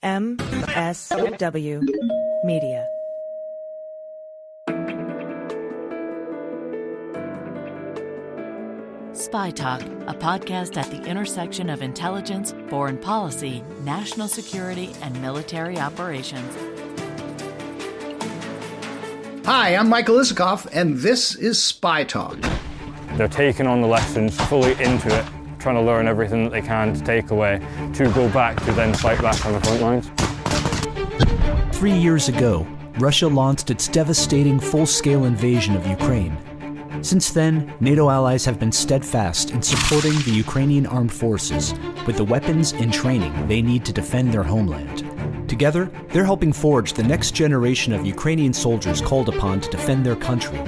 MSW Media. SpyTalk, a podcast at the intersection of intelligence, foreign policy, national security, and military operations. Hi, I'm Michael Isikoff, and this is SpyTalk. They're taking on the lessons fully into it, trying to learn everything that they can to take away, to go back to then fight back on the front lines. 3 years ago, Russia launched its devastating full-scale invasion of Ukraine. Since then, NATO allies have been steadfast in supporting the Ukrainian armed forces with the weapons and training they need to defend their homeland. Together, they're helping forge the next generation of Ukrainian soldiers called upon to defend their country.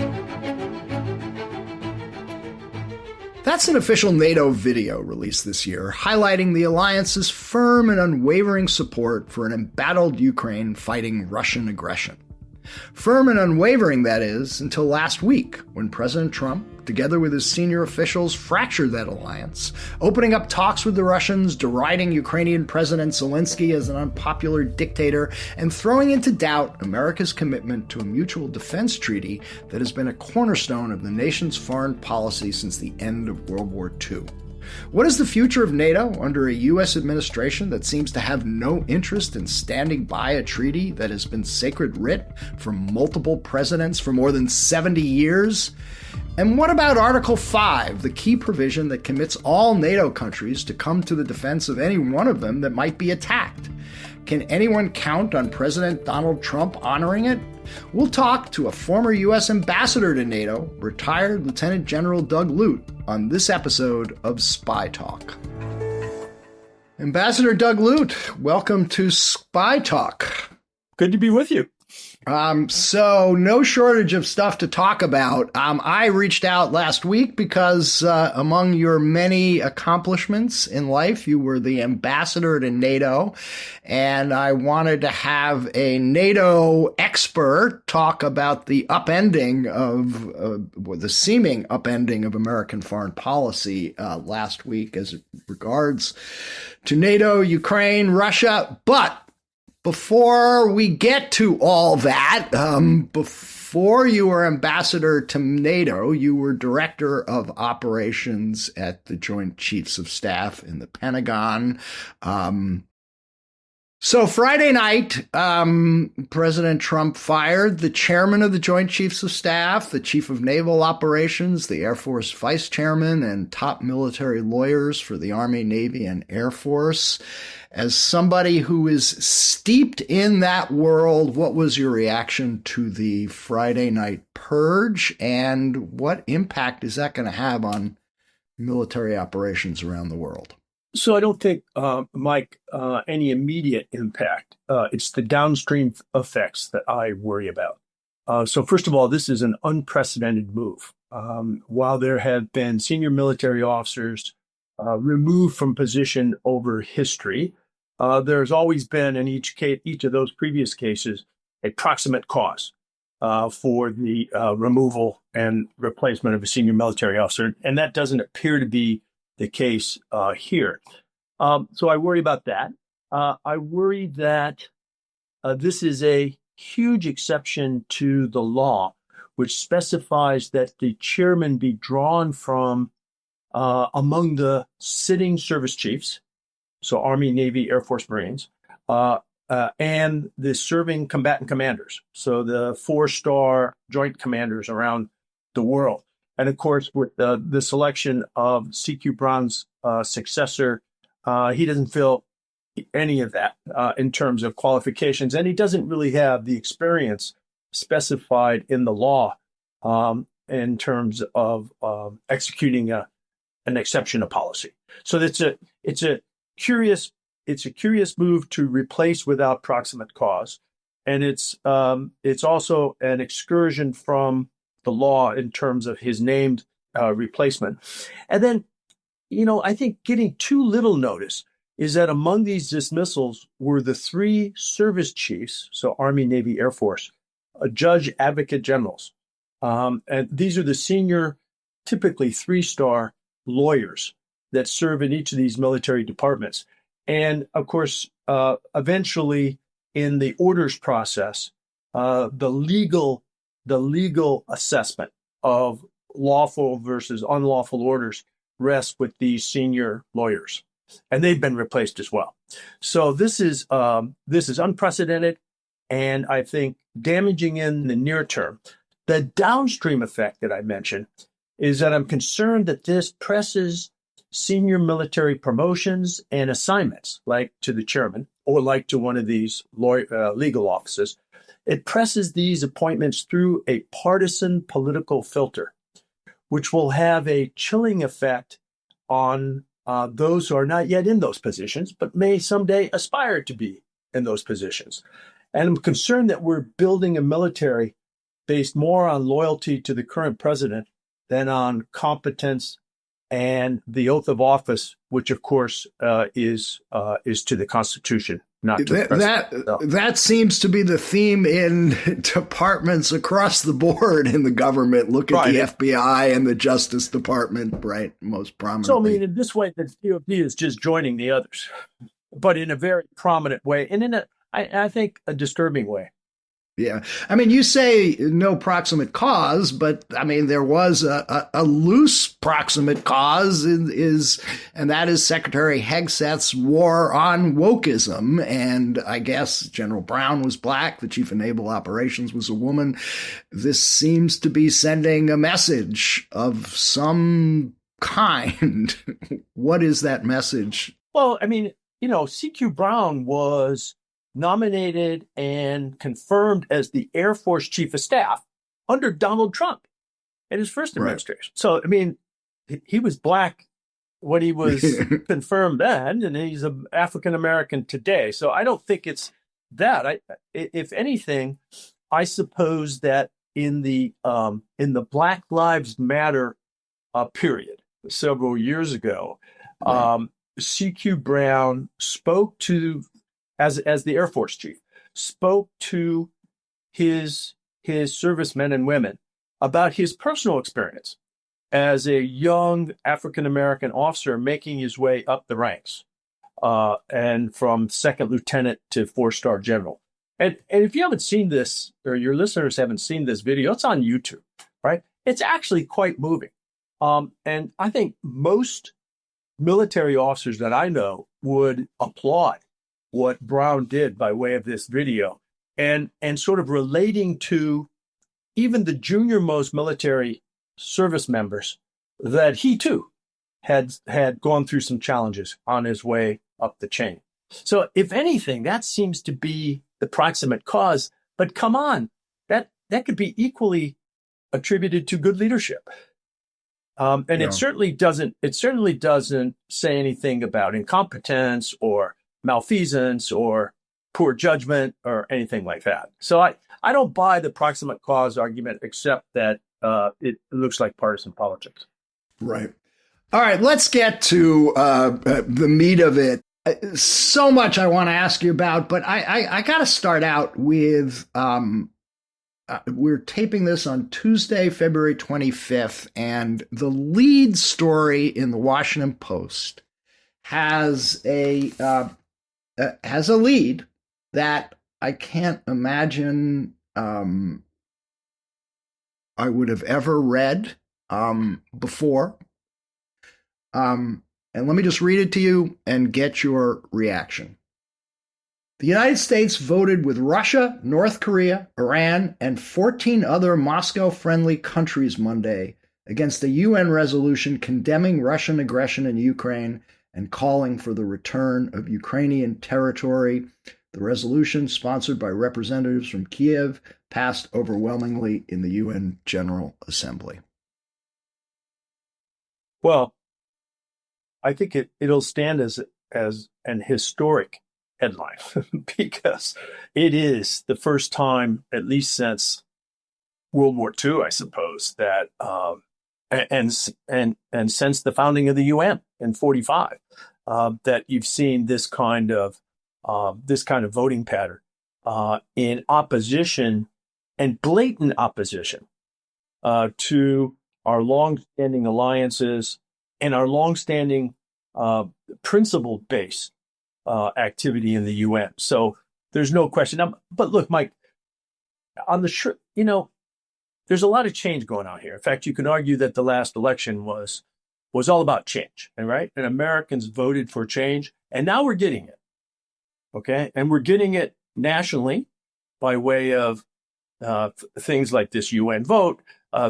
That's an official NATO video released this year, highlighting the alliance's firm and unwavering support for an embattled Ukraine fighting Russian aggression. Firm and unwavering, that is, until last week, when President Trump, together with his senior officials, fractured that alliance, opening up talks with the Russians, deriding Ukrainian President Zelensky as an unpopular dictator, and throwing into doubt America's commitment to a mutual defense treaty that has been a cornerstone of the nation's foreign policy since the end of World War II. What is the future of NATO under a U.S. administration that seems to have no interest in standing by a treaty that has been sacred writ for multiple presidents for more than 70 years? And what about Article 5, the key provision that commits all NATO countries to come to the defense of any one of them that might be attacked? Can anyone count on President Donald Trump honoring it? We'll talk to a former U.S. ambassador to NATO, retired Lieutenant General Doug Lute, on this episode of SpyTalk. Ambassador Doug Lute, welcome to SpyTalk. Good to be with you. So no shortage of stuff to talk about. I reached out last week because among your many accomplishments in life, you were the ambassador to NATO, and I wanted to have a NATO expert talk about the upending of the seeming upending of American foreign policy last week as it regards to NATO, Ukraine, Russia, but before we get to all that, before you were ambassador to NATO, you were director of operations at the Joint Chiefs of Staff in the Pentagon. So Friday night, President Trump fired the chairman of the Joint Chiefs of Staff, the chief of naval operations, the Air Force vice chairman, and top military lawyers for the Army, Navy, and Air Force. As somebody who is steeped in that world, what was your reaction to the Friday night purge, and what impact is that going to have on military operations around the world? So I don't think, Mike, any immediate impact. It's the downstream effects that I worry about. So first of all, this is an unprecedented move. While there have been senior military officers removed from position over history, there's always been in each of those previous cases a proximate cause for the removal and replacement of a senior military officer, and that doesn't appear to be the case here. So I worry about that. I worry that this is a huge exception to the law, which specifies that the chairman be drawn from among the sitting service chiefs, so Army, Navy, Air Force, Marines, and the serving combatant commanders, so the 4-star joint commanders around the world. And of course, with the selection of C.Q. Brown's successor, he doesn't fill any of that in terms of qualifications, and he doesn't really have the experience specified in the law in terms of executing an exception of policy. So it's a curious move to replace without proximate cause, and it's also an excursion from the law in terms of his named replacement. And then, I think getting too little notice is that among these dismissals were the 3 service chiefs, so Army, Navy, Air Force, judge advocate generals. And these are the senior, typically 3-star lawyers that serve in each of these military departments. And of course, eventually in the orders process, the legal assessment of lawful versus unlawful orders rests with these senior lawyers, and they've been replaced as well. So this is unprecedented, and I think damaging in the near term. The downstream effect that I mentioned is that I'm concerned that this presses senior military promotions and assignments, like to the chairman or like to one of these legal offices. It presses these appointments through a partisan political filter, which will have a chilling effect on those who are not yet in those positions, but may someday aspire to be in those positions. And I'm concerned that we're building a military based more on loyalty to the current president than on competence and the oath of office, which of course is to the Constitution, not to the president. That seems to be the theme in departments across the board in the government. Look at the FBI and the Justice Department, right? Most prominently. So I mean, in this way, the DOD is just joining the others, but in a very prominent way, and in I think a disturbing way. Yeah. I mean, you say no proximate cause, but I mean, there was a loose proximate cause and that is Secretary Hegseth's war on wokeism. And I guess General Brown was black. The chief of naval operations was a woman. This seems to be sending a message of some kind. What is that message? Well, I mean, CQ Brown was nominated and confirmed as the Air Force Chief of Staff under Donald Trump in his first administration. Right. So, I mean, he was black when he was confirmed then, and he's an African-American today. So I don't think it's that. If anything, I suppose that in the Black Lives Matter period several years ago, CQ Brown spoke to, as the Air Force chief, spoke to his servicemen and women about his personal experience as a young African-American officer making his way up the ranks, and from second lieutenant to 4-star general. And if you haven't seen this, or your listeners haven't seen this video, it's on YouTube, right? It's actually quite moving. And I think most military officers that I know would applaud what Brown did by way of this video, and sort of relating to even the junior most military service members that he too had gone through some challenges on his way up the chain. So if anything, that seems to be the proximate cause, but come on, that could be equally attributed to good leadership. It certainly doesn't say anything about incompetence or malfeasance or poor judgment or anything like that. So I don't buy the proximate cause argument, except that it looks like partisan politics. Right. All right, let's get to the meat of it. So much I want to ask you about, but I got to start out with, we're taping this on Tuesday, February 25th, and the lead story in the Washington Post has a lead that I can't imagine I would have ever read before. And let me just read it to you and get your reaction. The United States voted with Russia, North Korea, Iran, and 14 other Moscow-friendly countries Monday against a UN resolution condemning Russian aggression in Ukraine and calling for the return of Ukrainian territory. The resolution, sponsored by representatives from Kiev, passed overwhelmingly in the UN General Assembly. Well, I think it'll stand as an historic headline because it is the first time, at least since World War II, I suppose, that and since the founding of the UN in 1945, that you've seen this kind of voting pattern in opposition and blatant opposition to our long-standing alliances and our long-standing principle-based activity in the UN. So there's no question. But look, Mike, on the there's a lot of change going on here. In fact, you can argue that the last election was all about change, right? And Americans voted for change, and now we're getting it. Okay, and we're getting it nationally by way of things like this UN vote,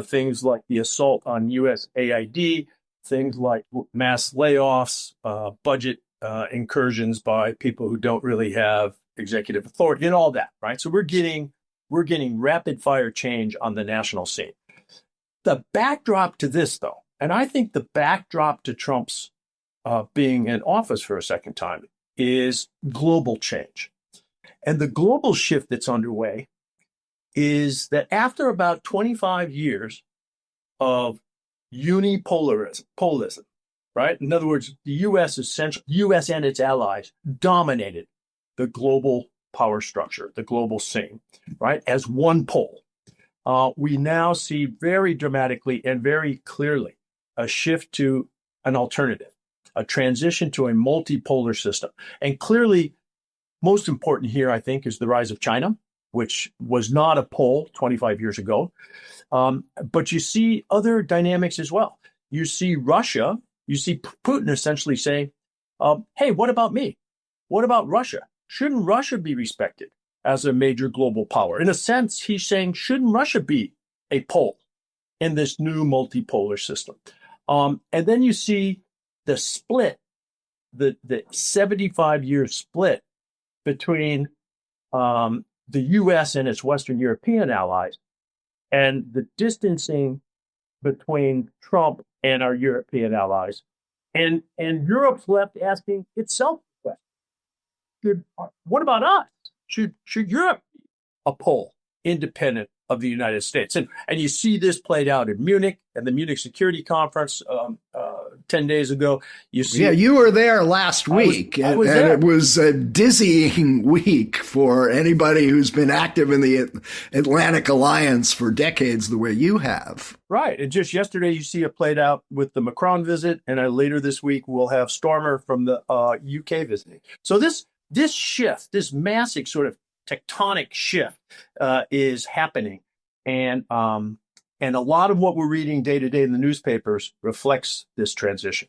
things like the assault on USAID, things like mass layoffs, budget incursions by people who don't really have executive authority, and all that, right? So we're getting rapid fire change on the national scene. The backdrop to this, though, and I think the backdrop to Trump's being in office for a second time is global change. And the global shift that's underway is that after about 25 years of unipolarism, right? In other words, the U.S. and its allies dominated the global power structure, the global scene, right? As one pole. We now see very dramatically and very clearly a shift to an alternative, a transition to a multipolar system. And clearly, most important here, I think, is the rise of China, which was not a pole 25 years ago. But you see other dynamics as well. You see Russia, you see Putin essentially saying, hey, what about me? What about Russia? Shouldn't Russia be respected as a major global power? In a sense, he's saying, shouldn't Russia be a pole in this new multipolar system? And then you see the split, the 75-year split between the U.S. and its Western European allies, and the distancing between Trump and our European allies. And Europe's left asking itself, what about us? Should Europe be a pole independent of the United States? And you see this played out in Munich and the Munich Security Conference 10 days ago. You were there last week, I was and there. It was a dizzying week for anybody who's been active in the Atlantic Alliance for decades the way you have. Right. And just yesterday, you see it played out with the Macron visit, and later this week, we'll have Starmer from the UK visiting. So this shift, this massive sort of tectonic shift is happening. And a lot of what we're reading day to day in the newspapers reflects this transition.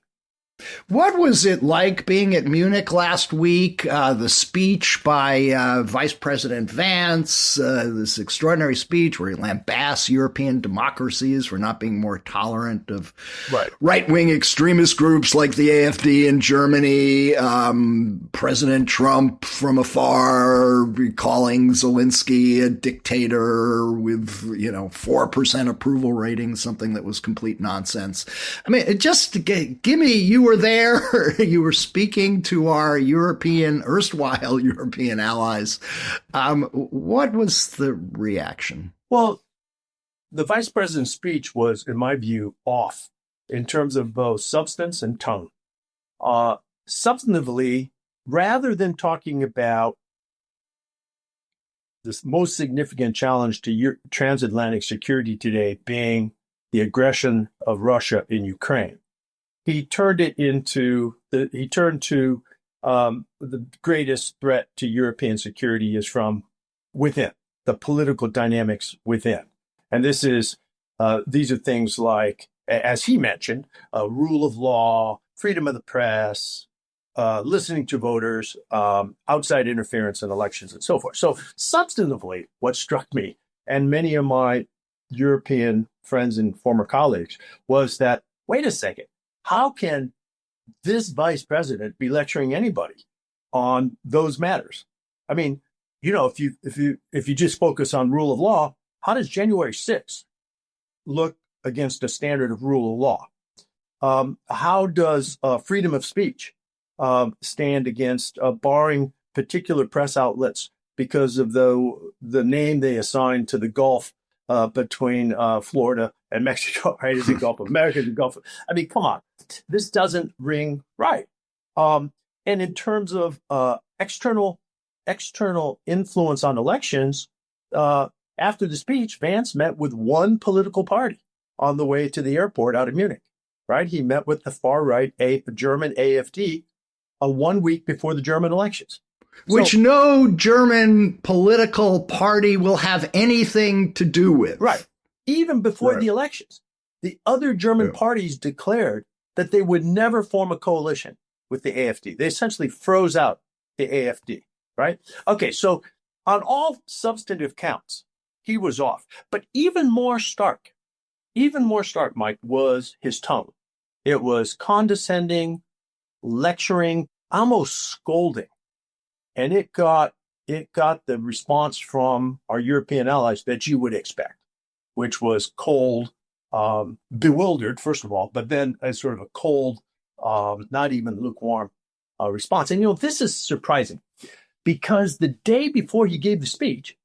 What was it like being at Munich last week? The speech by Vice President Vance, this extraordinary speech where he lambasts European democracies for not being more tolerant of right-wing extremist groups like the AfD in Germany. President Trump from afar calling Zelensky a dictator with, 4% approval rating, something that was complete nonsense. I mean, just give me, you were there, you were speaking to our erstwhile European allies. What was the reaction? Well, the vice president's speech was, in my view, off in terms of both substance and tone. Substantively, rather than talking about this most significant challenge to transatlantic security today being the aggression of Russia in Ukraine, he turned to the greatest threat to European security is from within, the political dynamics within. And these are things like, as he mentioned, rule of law, freedom of the press, listening to voters, outside interference in elections, and so forth. So substantively, what struck me and many of my European friends and former colleagues was that, wait a second, how can this vice president be lecturing anybody on those matters? I mean, if you just focus on rule of law, how does January 6th look against a standard of rule of law? How does freedom of speech stand against barring particular press outlets because of the name they assign to the Gulf between Florida and Mexico, right? Is it Gulf of America? Is it Gulf? I mean, come on, this doesn't ring right. And in terms of external influence on elections, after the speech, Vance met with one political party on the way to the airport out of Munich, right? He met with the far right, German AfD, 1 week before the German elections. Which no German political party will have anything to do with. Right. Even before the elections, the other German parties declared that they would never form a coalition with the AfD. They essentially froze out the AfD, right? Okay, so on all substantive counts, he was off. But even more stark, Mike, was his tone. It was condescending, lecturing, almost scolding. And it got the response from our European allies that you would expect, which was cold, bewildered, first of all, but then a sort of a cold, not even lukewarm response. And, this is surprising because the day before he gave the speech,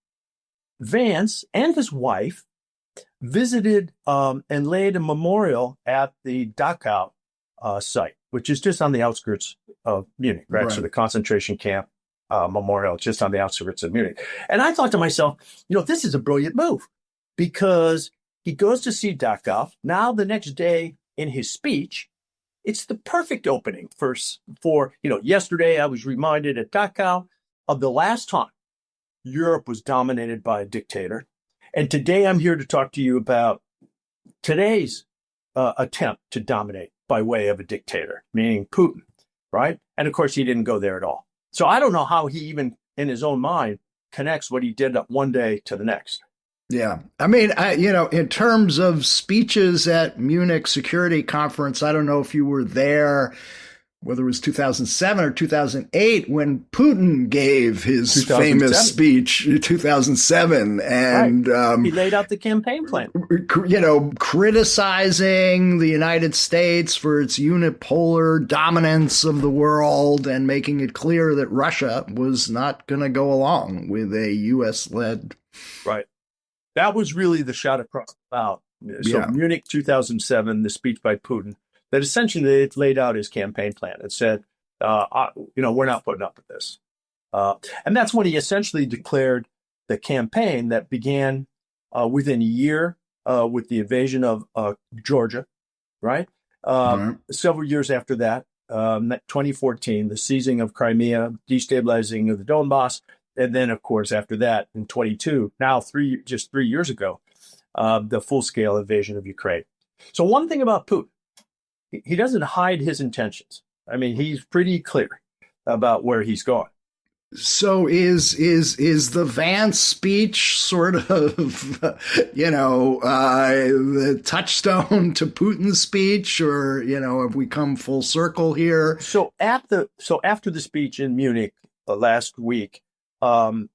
Vance and his wife visited and laid a memorial at the Dachau site, which is just on the outskirts of Munich, right? So the concentration camp memorial just on the outskirts of Munich. And I thought to myself, this is a brilliant move because he goes to see Dachau. Now the next day in his speech, it's the perfect opening for yesterday I was reminded at Dachau of the last time Europe was dominated by a dictator. And today I'm here to talk to you about today's attempt to dominate by way of a dictator, meaning Putin, right? And of course, he didn't go there at all. So I don't know how he even, in his own mind, connects what he did one day to the next. Yeah. I mean, in terms of speeches at Munich Security Conference, I don't know if you were there, whether it was 2007 or 2008, when Putin gave his famous speech in 2007. And he laid out the campaign plan. Criticizing the United States for its unipolar dominance of the world and making it clear that Russia was not going to go along with a U.S.-led. Right. That was really the shot across the bow. So Munich 2007, the speech by Putin, that essentially it laid out his campaign plan. It said, we're not putting up with this. And that's when he essentially declared the campaign that began within a year with the invasion of Georgia, right? Several years after that, 2014, the seizing of Crimea, destabilizing of the Donbass. And then, of course, after that, in 22, now 3 years ago, the full-scale invasion of Ukraine. So one thing about Putin, he doesn't hide his intentions. I mean, he's pretty clear about where he's going. So is the Vance speech sort of, the touchstone to Putin's speech, or have we come full circle here? So after the speech in Munich last week, that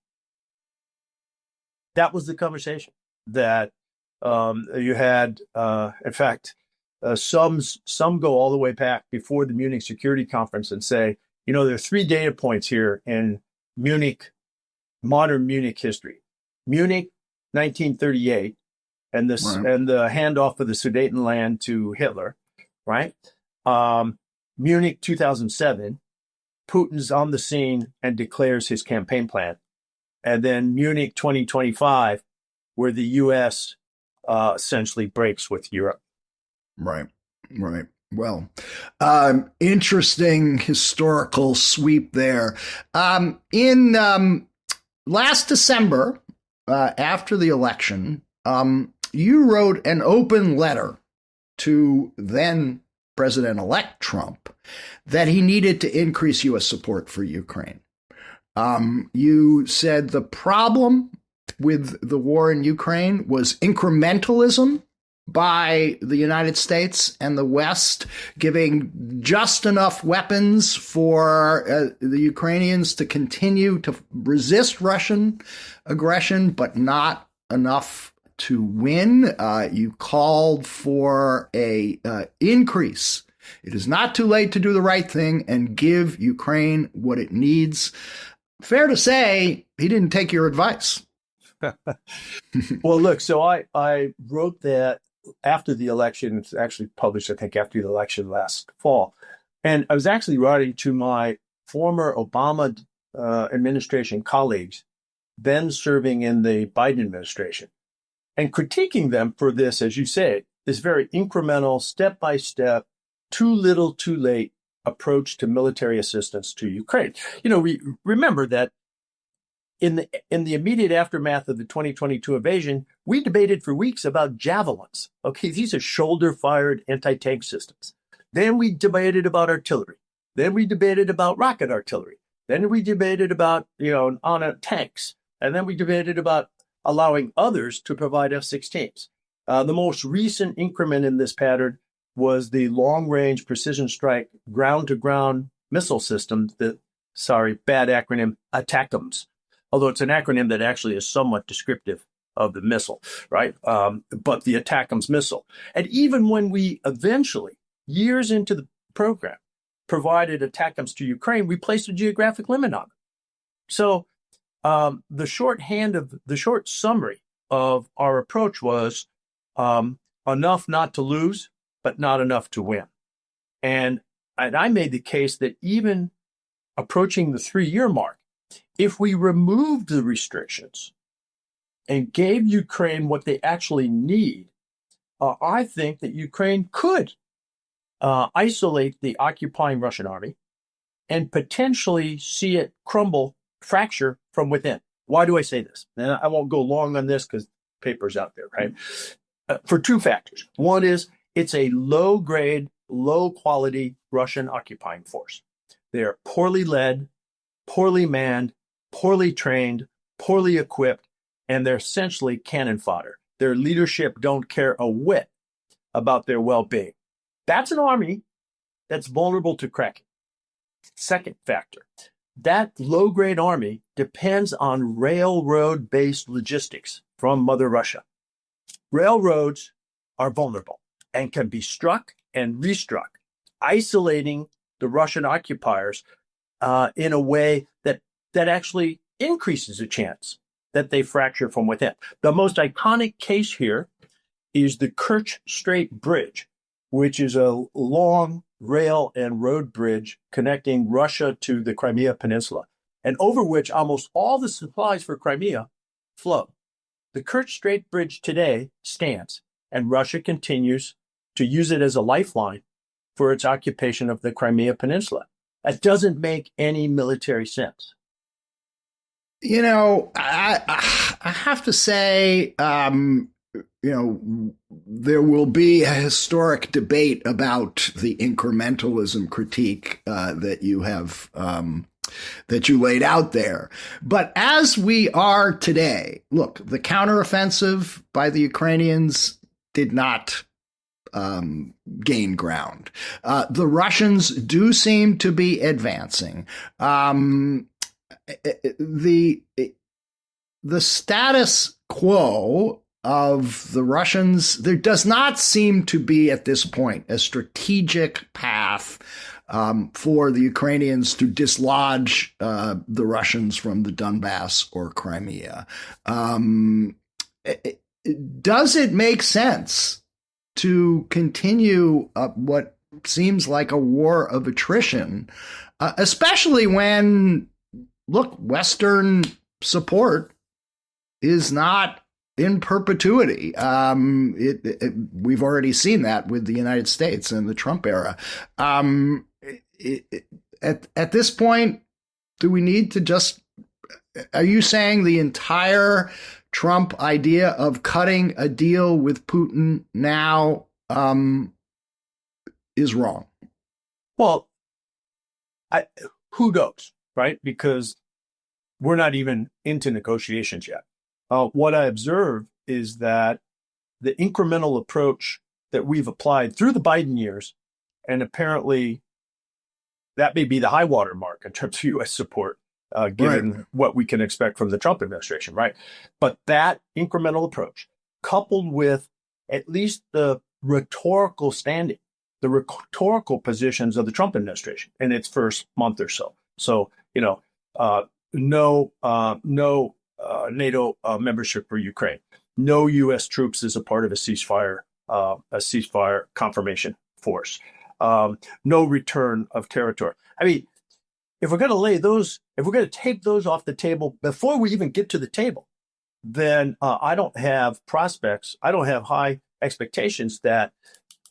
was the conversation that you had. In fact, some go all the way back before the Munich Security Conference and say, there are 3 data points here in Munich, modern Munich history. Munich, 1938, and and the handoff of the Sudetenland to Hitler, right? Munich, 2007. Putin's on the scene and declares his campaign plan. And then Munich 2025, where the U.S. Essentially breaks with Europe. Right. Well, interesting historical sweep there. In last December, after the election, you wrote an open letter to then President-elect Trump that he needed to increase U.S. support for Ukraine. You said the problem with the war in Ukraine was incrementalism by the United States and the West, giving just enough weapons for the Ukrainians to continue to resist Russian aggression, but not enough to win. You called for a increase. It is not too late to do the right thing and give Ukraine what it needs. Fair to say, he didn't take your advice. Well, look, so I wrote that after the election. It's actually published, I think, after the election last fall. And I was actually writing to my former Obama administration colleagues, then serving in the Biden administration, and critiquing them for this, as you say, this very incremental, step-by-step, too little, too late approach to military assistance to Ukraine. You know, we remember that in the immediate aftermath of the 2022 invasion, we debated for weeks about javelins. Okay, these are shoulder-fired anti-tank systems. Then we debated about artillery. Then we debated about rocket artillery. Then we debated about, on tanks. And then we debated about allowing others to provide F-16s. The most recent increment in this pattern was the long-range precision strike ground-to-ground missile system, bad acronym, ATACMS. Although it's an acronym that actually is somewhat descriptive of the missile, right? But the ATACMS missile. And even when we eventually, years into the program, provided ATACMS to Ukraine, we placed a geographic limit on them. So the short summary of our approach was enough not to lose, but not enough to win. And I made the case that even approaching the 3-year mark, if we removed the restrictions and gave Ukraine what they actually need, I think that Ukraine could isolate the occupying Russian army and potentially see it fracture from within. Why do I say this? And I won't go long on this because paper's out there, right? For 2 factors. One is it's a low-grade, low-quality Russian occupying force. They are poorly led, poorly manned, poorly trained, poorly equipped, and they're essentially cannon fodder. Their leadership don't care a whit about their well-being. That's an army that's vulnerable to cracking. Second factor, that low-grade army depends on railroad-based logistics from Mother Russia. Railroads are vulnerable and can be struck and restruck, isolating the Russian occupiers in a way that actually increases the chance that they fracture from within. The most iconic case here is the Kerch Strait Bridge, which is a long rail and road bridge connecting Russia to the Crimea Peninsula, and over which almost all the supplies for Crimea flow. The Kerch Strait Bridge today stands, and Russia continues to use it as a lifeline for its occupation of the Crimea Peninsula. That doesn't make any military sense. I have to say, there will be a historic debate about the incrementalism critique that you have that you laid out there. But as we are today, look, the counteroffensive by the Ukrainians did not gain ground. The Russians do seem to be advancing. The status quo of the Russians, there does not seem to be at this point a strategic path for the Ukrainians to dislodge the Russians from the Donbass or Crimea. Does it make sense to continue what seems like a war of attrition, especially when, look, Western support is not in perpetuity? We've already seen that with the United States in the Trump era. At this point, do we need to just, are you saying the entire Trump idea of cutting a deal with Putin now is wrong? Well, who knows, right? Because we're not even into negotiations yet. What I observe is that the incremental approach that we've applied through the Biden years, and apparently that may be the high water mark in terms of U.S. support, given what we can expect from the Trump administration, right? But that incremental approach, coupled with at least the rhetorical standing, the rhetorical positions of the Trump administration in its first month or so. So, no NATO membership for Ukraine, no U.S. troops as a part of a ceasefire confirmation force, no return of territory. I mean, if we're going to take those off the table before we even get to the table, then I don't have high expectations that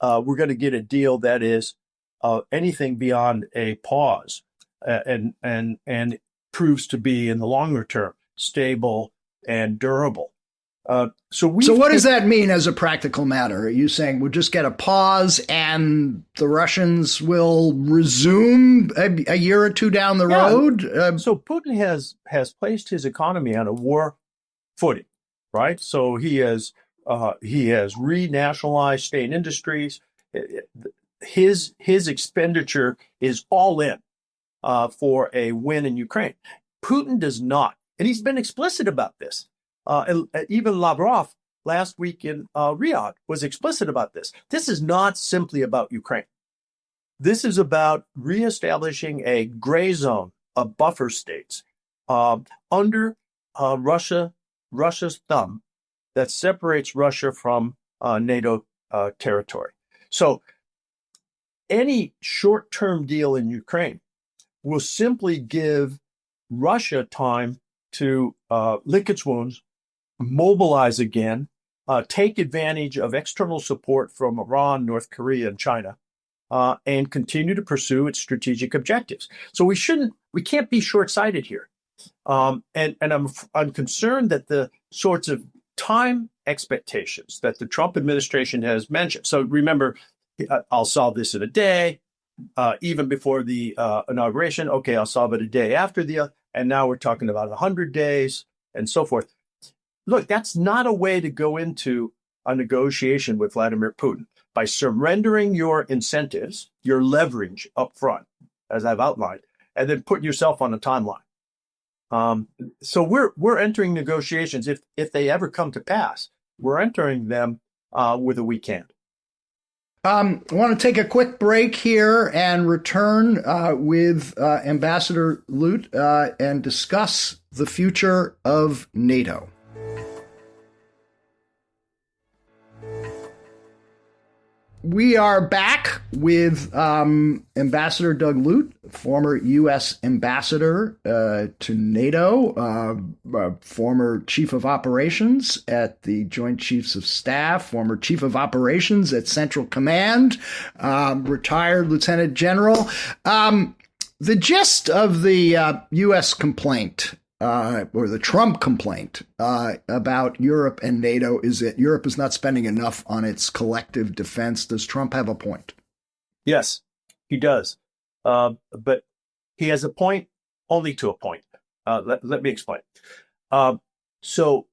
we're going to get a deal that is anything beyond a pause, and proves to be in the longer term stable and durable. So what does that mean as a practical matter? Are you saying we'll just get a pause and the Russians will resume a year or two down the road? So Putin has placed his economy on a war footing, right? So he has renationalized state industries. His expenditure is all in for a win in Ukraine. Putin does not, and he's been explicit about this. Even Lavrov last week in Riyadh was explicit about this. This is not simply about Ukraine. This is about reestablishing a gray zone of buffer states under Russia's thumb that separates Russia from NATO territory. So any short-term deal in Ukraine will simply give Russia time to lick its wounds, mobilize again, take advantage of external support from Iran, North Korea, and China, and continue to pursue its strategic objectives. So we can't be short-sighted here. And I'm concerned that the sorts of time expectations that the Trump administration has mentioned. So remember, I'll solve this in a day, even before the inauguration. Okay, I'll solve it a day after and now we're talking about 100 days and so forth. Look, that's not a way to go into a negotiation with Vladimir Putin. By surrendering your incentives, your leverage up front, as I've outlined, and then putting yourself on a timeline. So we're entering negotiations, if they ever come to pass, we're entering them with a weak hand. I want to take a quick break here and return with Ambassador Lute and discuss the future of NATO. We are back with Ambassador Doug Lute, former U.S. ambassador to NATO, former chief of operations at the Joint Chiefs of Staff, former chief of operations at Central Command, retired lieutenant general. The gist of the U.S. complaint, or the Trump complaint about Europe and NATO is that Europe is not spending enough on its collective defense. Does Trump have a point? Yes, he does. But he has a point only to a point. Let me explain. So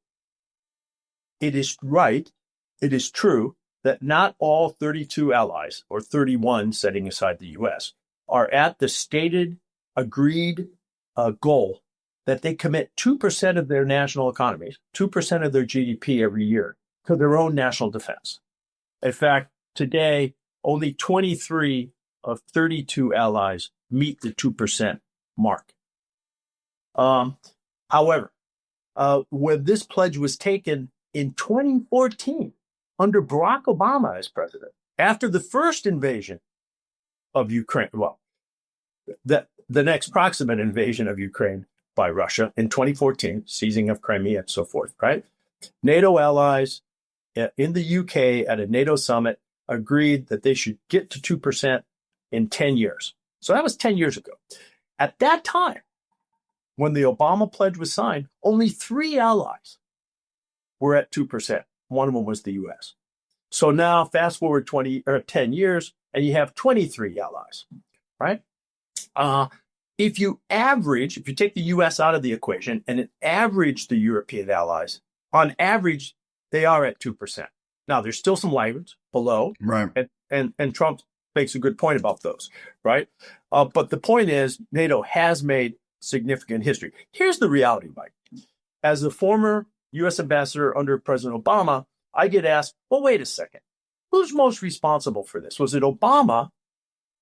it is right, it is true that not all 32 allies, or 31 setting aside the U.S., are at the stated, agreed goal that they commit 2% of their national economies, 2% of their GDP every year to their own national defense. In fact, today, only 23 of 32 allies meet the 2% mark. However, when this pledge was taken in 2014, under Barack Obama as president, after the first invasion of Ukraine, well, the next proximate invasion of Ukraine by Russia in 2014, seizing of Crimea and so forth, right? NATO allies in the UK at a NATO summit agreed that they should get to 2% in 10 years. So that was 10 years ago. At that time, when the Obama pledge was signed, only 3 allies were at 2%. One of them was the US. So now fast forward 10 years and you have 23 allies, right? If you take the US out of the equation and average the European allies, on average, they are at 2%. Now, there's still some laggards below, right? And Trump makes a good point about those, right? But the point is, NATO has made significant history. Here's the reality, Mike. As a former U.S. ambassador under President Obama, I get asked, well, wait a second. Who's most responsible for this? Was it Obama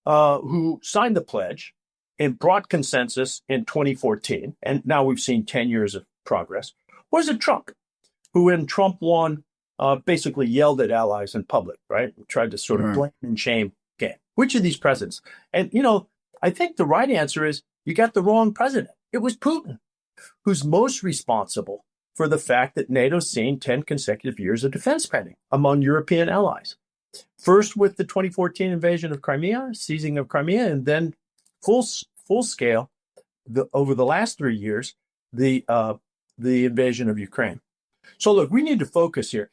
who signed the pledge and brought consensus in 2014, and now we've seen 10 years of progress? Or is it Trump, who when Trump won, basically yelled at allies in public, right? Tried to sort of blame and shame game. Which of these presidents? And, I think the right answer is you got the wrong president. It was Putin, who's most responsible for the fact that NATO's seen 10 consecutive years of defense spending among European allies. First with the 2014 invasion of Crimea, seizing of Crimea, and then full scale over the last 3 years, the invasion of Ukraine. So look, we need to focus here.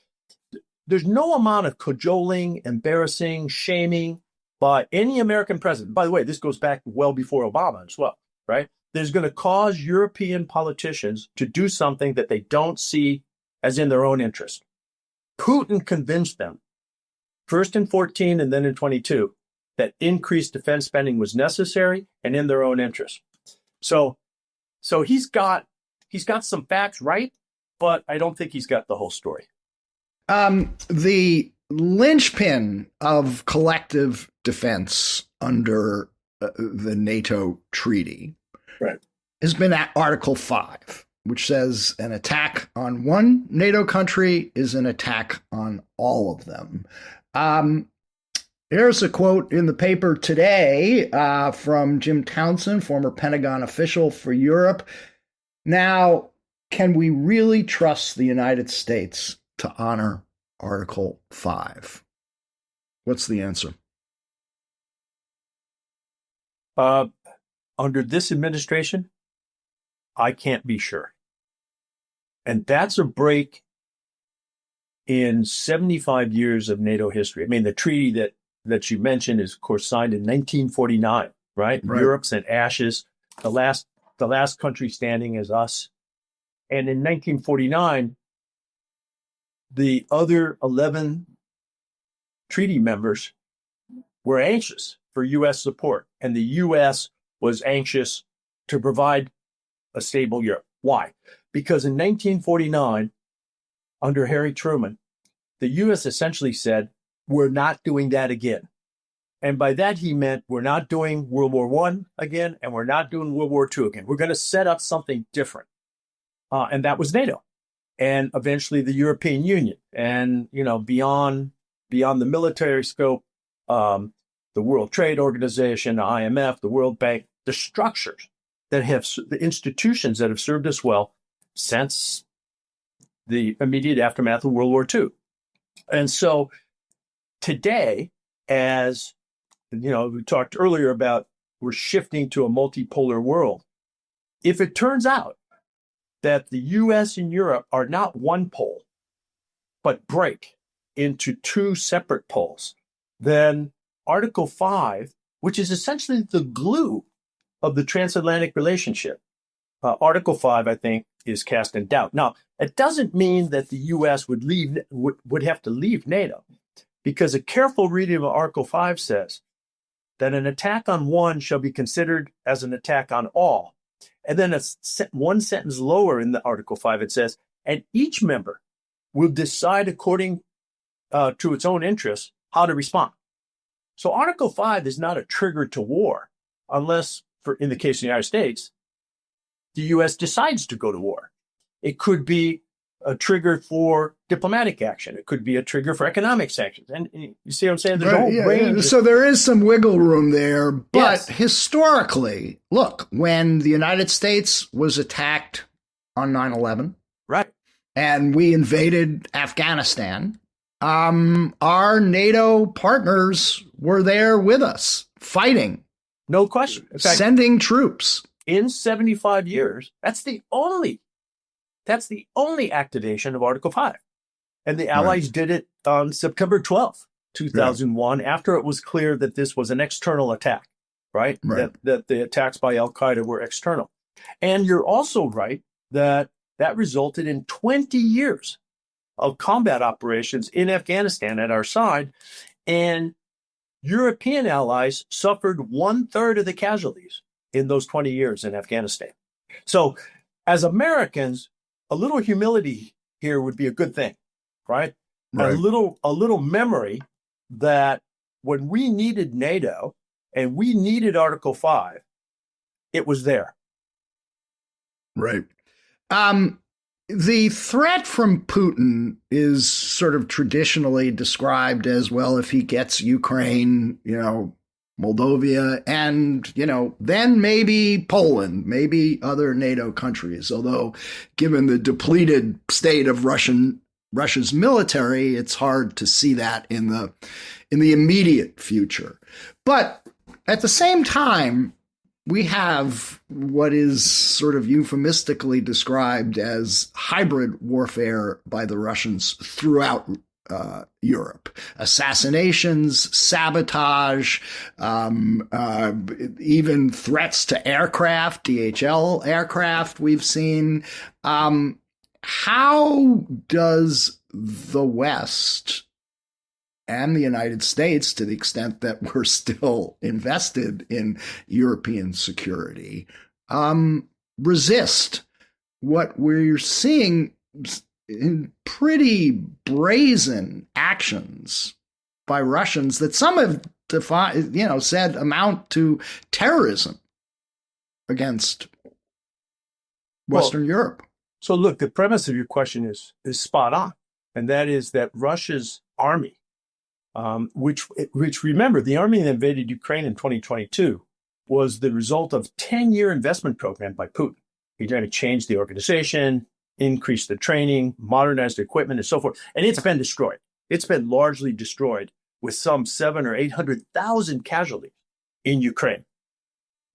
There's no amount of cajoling, embarrassing, shaming by any American president. By the way, this goes back well before Obama as well, right? There's going to cause European politicians to do something that they don't see as in their own interest. Putin convinced them, first in 14 and then in 22, that increased defense spending was necessary and in their own interest. So he's got some facts right, but I don't think he's got the whole story. The linchpin of collective defense under the NATO treaty has been at Article 5, which says an attack on one NATO country is an attack on all of them. Here's a quote in the paper today from Jim Townsend, former Pentagon official for Europe. Now, can we really trust the United States to honor Article 5? What's the answer? Under this administration, I can't be sure. And that's a break in 75 years of NATO history. I mean, the treaty that you mentioned is, of course, signed in 1949, right? Europe's in ashes. The last country standing is us. And in 1949, the other 11 treaty members were anxious for U.S. support, and the U.S. was anxious to provide a stable Europe. Why? Because in 1949, under Harry Truman, the U.S. essentially said, we're not doing that again. And by that, he meant we're not doing World War I again, and we're not doing World War II again. We're going to set up something different. And that was NATO, and eventually the European Union. And, beyond the military scope, the World Trade Organization, the IMF, the World Bank, the structures the institutions that have served us well since the immediate aftermath of World War II. And so today, as we talked earlier about, we're shifting to a multipolar world. If it turns out that the US and Europe are not one pole, but break into two separate poles, then Article 5, which is essentially the glue of the transatlantic relationship, Article 5, I think, is cast in doubt. Now, it doesn't mean that the U.S. would have to leave NATO, because a careful reading of Article 5 says that an attack on one shall be considered as an attack on all. And then one sentence lower in the Article 5, it says, and each member will decide according to its own interests how to respond. So Article 5 is not a trigger to war, unless, in the case of the United States, the U.S. decides to go to war. It could be a trigger for diplomatic action. It could be a trigger for economic sanctions. And you see what I'm saying? There's a whole range. So there is some wiggle room there. But Yes. Historically, look, when the United States was attacked on 9/11, Right. and we invaded Afghanistan, our NATO partners were there with us, fighting, No question. In fact, sending troops. in 75 years, that's the only activation of Article 5. And the Allies did it on September 12th, 2001, after it was clear that this was an external attack, right? That the attacks by Al-Qaeda were external. And you're also right that resulted in 20 years of combat operations in Afghanistan at our side. And European allies suffered 1/3 of the casualties in those 20 years in Afghanistan. So as Americans, a little humility here would be a good thing, right? A little memory that when we needed NATO and we needed Article 5, it was there. Right. The threat from Putin is sort of traditionally described as, well, if he gets Ukraine, Moldova, and, then maybe Poland, maybe other NATO countries. Although, given the depleted state of Russian Russia's military, it's hard to see that in the immediate future. But at the same time, we have what is sort of euphemistically described as hybrid warfare by the Russians throughout Europe. Assassinations, sabotage, even threats to aircraft, DHL aircraft we've seen. How does the West and the United States, to the extent that we're still invested in European security, resist what we're seeing in pretty brazen actions by Russians that some have said amount to terrorism against Western Europe? So look, the premise of your question is spot on, and that is that Russia's army, which remember, the army that invaded Ukraine in 2022 was the result of a 10-year investment program by Putin. He tried to change the organization, increase the training, modernize the equipment, and so forth. And it's been destroyed. It's been largely destroyed with some 700,000 or 800,000 casualties in Ukraine.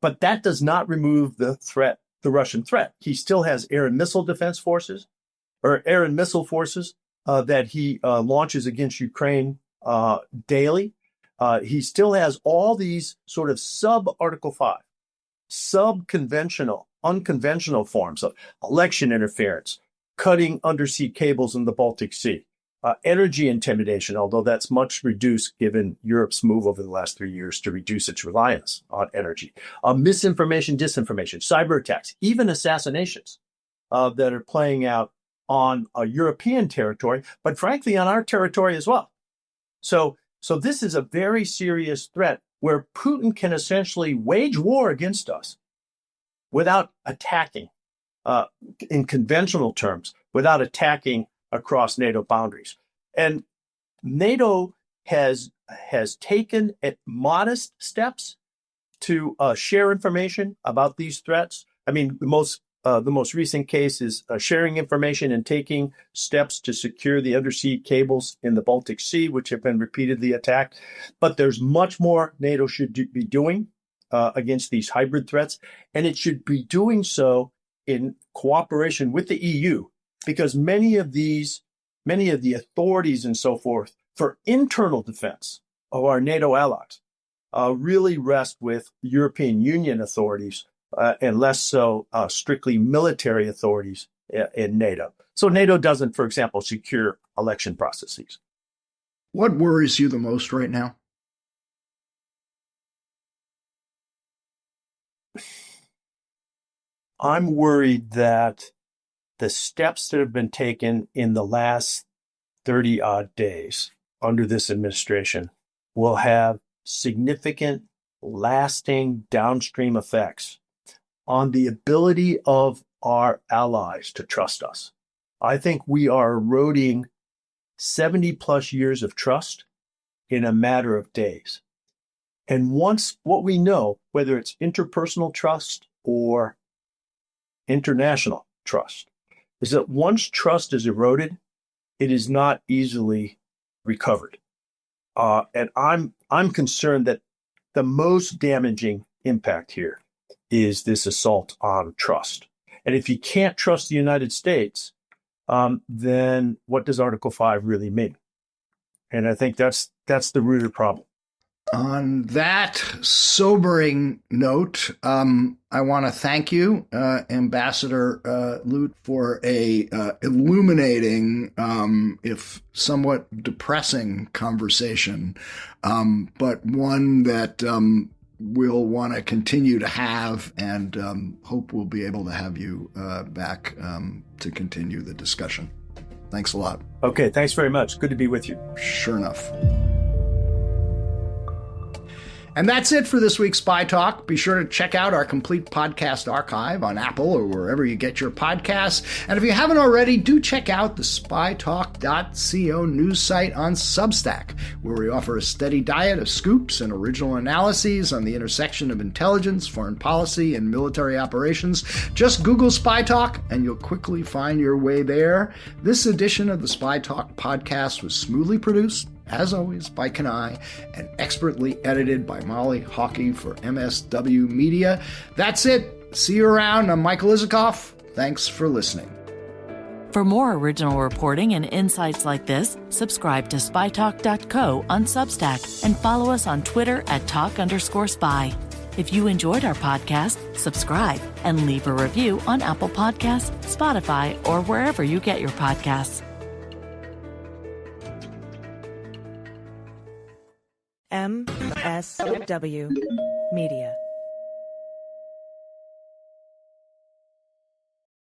But that does not remove the threat, the Russian threat. He still has air and missile defense forces, or air and missile forces that he launches against Ukraine daily. He still has all these sort of sub-Article 5, unconventional forms of election interference, cutting undersea cables in the Baltic Sea, energy intimidation, although that's much reduced given Europe's move over the last 3 years to reduce its reliance on energy, misinformation, disinformation, cyber attacks, even assassinations that are playing out on European territory, but frankly on our territory as well. So this is a very serious threat where Putin can essentially wage war against us without attacking, in conventional terms, without attacking across NATO boundaries. And NATO has taken modest steps to share information about these threats. I mean, the most recent case is sharing information and taking steps to secure the undersea cables in the Baltic Sea, which have been repeatedly attacked. But there's much more NATO should be doing against these hybrid threats, and it should be doing so in cooperation with the EU, because many of the authorities and so forth for internal defense of our NATO allies really rest with European Union authorities and less so strictly military authorities in NATO. So NATO doesn't, for example, secure election processes. What worries you the most right now? I'm worried that the steps that have been taken in the last 30-odd days under this administration will have significant, lasting downstream effects on the ability of our allies to trust us. I think we are eroding 70-plus years of trust in a matter of days. And once what we know, whether it's interpersonal trust or international trust, is that once trust is eroded, it is not easily recovered. And I'm concerned that the most damaging impact here is this assault on trust. And if you can't trust the United States, then what does Article 5 really mean? And I think that's the root of the problem. On that sobering note, I want to thank you, Ambassador Lute, for a illuminating, if somewhat depressing conversation, but one that we'll want to continue to have, and hope we'll be able to have you back to continue the discussion. Thanks a lot. Okay, thanks very much. Good to be with you. Sure enough. And that's it for this week's Spy Talk. Be sure to check out our complete podcast archive on Apple or wherever you get your podcasts. And if you haven't already, do check out the SpyTalk.co news site on Substack, where we offer a steady diet of scoops and original analyses on the intersection of intelligence, foreign policy, and military operations. Just Google Spy Talk, and you'll quickly find your way there. This edition of the Spy Talk podcast was smoothly produced, as always, by Kenai, and expertly edited by Molly Hockey for MSW Media. That's it. See you around. I'm Michael Isikoff. Thanks for listening. For more original reporting and insights like this, subscribe to SpyTalk.co on Substack and follow us on Twitter at @talk_spy. If you enjoyed our podcast, subscribe and leave a review on Apple Podcasts, Spotify, or wherever you get your podcasts. MSW Media.